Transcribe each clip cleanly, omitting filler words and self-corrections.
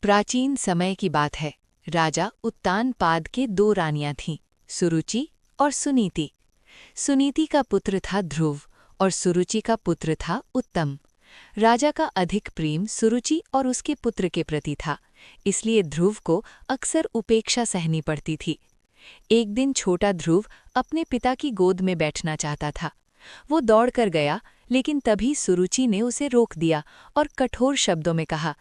प्राचीन समय की बात है। राजा उत्तानपाद के दो रानियां थीं, सुरुचि और सुनीति। सुनीति का पुत्र था ध्रुव और सुरुचि का पुत्र था उत्तम। राजा का अधिक प्रेम सुरुचि और उसके पुत्र के प्रति था, इसलिए ध्रुव को अक्सर उपेक्षा सहनी पड़ती थी। एक दिन छोटा ध्रुव अपने पिता की गोद में बैठना चाहता था। वो दौड़कर गया, लेकिन तभी सुरुचि ने उसे रोक दिया और कठोर शब्दों में कहा,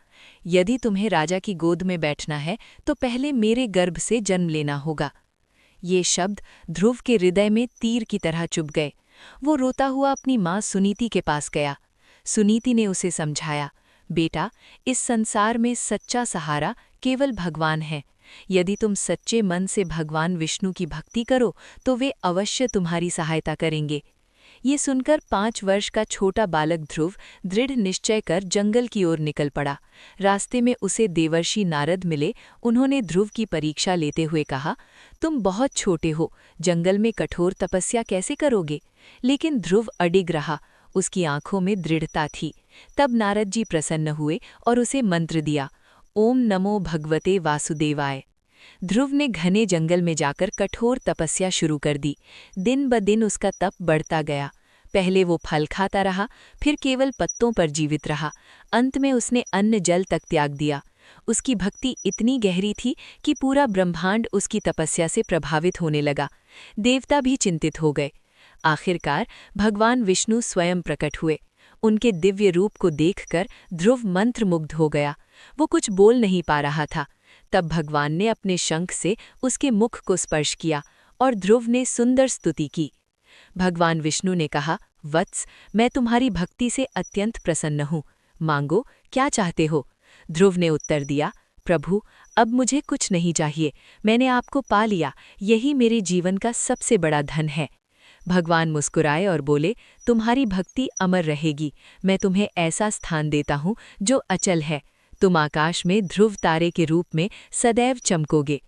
यदि तुम्हें राजा की गोद में बैठना है तो पहले मेरे गर्भ से जन्म लेना होगा। ये शब्द ध्रुव के हृदय में तीर की तरह चुभ गए। वो रोता हुआ अपनी माँ सुनीति के पास गया। सुनीति ने उसे समझाया, बेटा, इस संसार में सच्चा सहारा केवल भगवान है। यदि तुम सच्चे मन से भगवान विष्णु की भक्ति करो तो वे अवश्य तुम्हारी सहायता करेंगे। ये सुनकर 5 वर्ष का छोटा बालक ध्रुव दृढ़ निश्चय कर जंगल की ओर निकल पड़ा। रास्ते में उसे देवर्षि नारद मिले। उन्होंने ध्रुव की परीक्षा लेते हुए कहा, तुम बहुत छोटे हो, जंगल में कठोर तपस्या कैसे करोगे? लेकिन ध्रुव अडिग रहा, उसकी आंखों में दृढ़ता थी। तब नारद जी प्रसन्न हुए और उसे मंत्र दिया, ओम नमो भगवते वासुदेवाय। ध्रुव ने घने जंगल में जाकर कठोर तपस्या शुरू कर दी। दिन ब दिन उसका तप बढ़ता गया। पहले वो फल खाता रहा, फिर केवल पत्तों पर जीवित रहा। अंत में उसने अन्न जल तक त्याग दिया। उसकी भक्ति इतनी गहरी थी कि पूरा ब्रह्मांड उसकी तपस्या से प्रभावित होने लगा। देवता भी चिंतित हो गए। आखिरकार भगवान विष्णु स्वयं प्रकट हुए। उनके दिव्य रूप को देखकर ध्रुव मंत्रमुग्ध हो गया। वो कुछ बोल नहीं पा रहा था। तब भगवान ने अपने शंख से उसके मुख को स्पर्श किया और ध्रुव ने सुंदर स्तुति की। भगवान विष्णु ने कहा, वत्स, मैं तुम्हारी भक्ति से अत्यंत प्रसन्न हूँ। मांगो, क्या चाहते हो? ध्रुव ने उत्तर दिया, प्रभु, अब मुझे कुछ नहीं चाहिए। मैंने आपको पा लिया, यही मेरे जीवन का सबसे बड़ा धन है। भगवान मुस्कुराए और बोले, तुम्हारी भक्ति अमर रहेगी। मैं तुम्हें ऐसा स्थान देता हूँ जो अचल है। तुम आकाश में ध्रुव तारे के रूप में सदैव चमकोगे।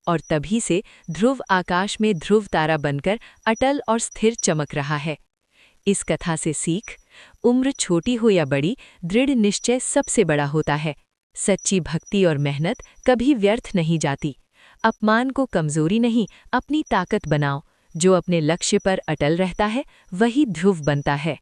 और तभी से ध्रुव आकाश में ध्रुव तारा बनकर अटल और स्थिर चमक रहा है। इस कथा से सीख, उम्र छोटी हो या बड़ी, दृढ़ निश्चय सबसे बड़ा होता है। सच्ची भक्ति और मेहनत कभी व्यर्थ नहीं जाती। अपमान को कमजोरी नहीं, अपनी ताकत बनाओ। जो अपने लक्ष्य पर अटल रहता है, वही ध्रुव बनता है।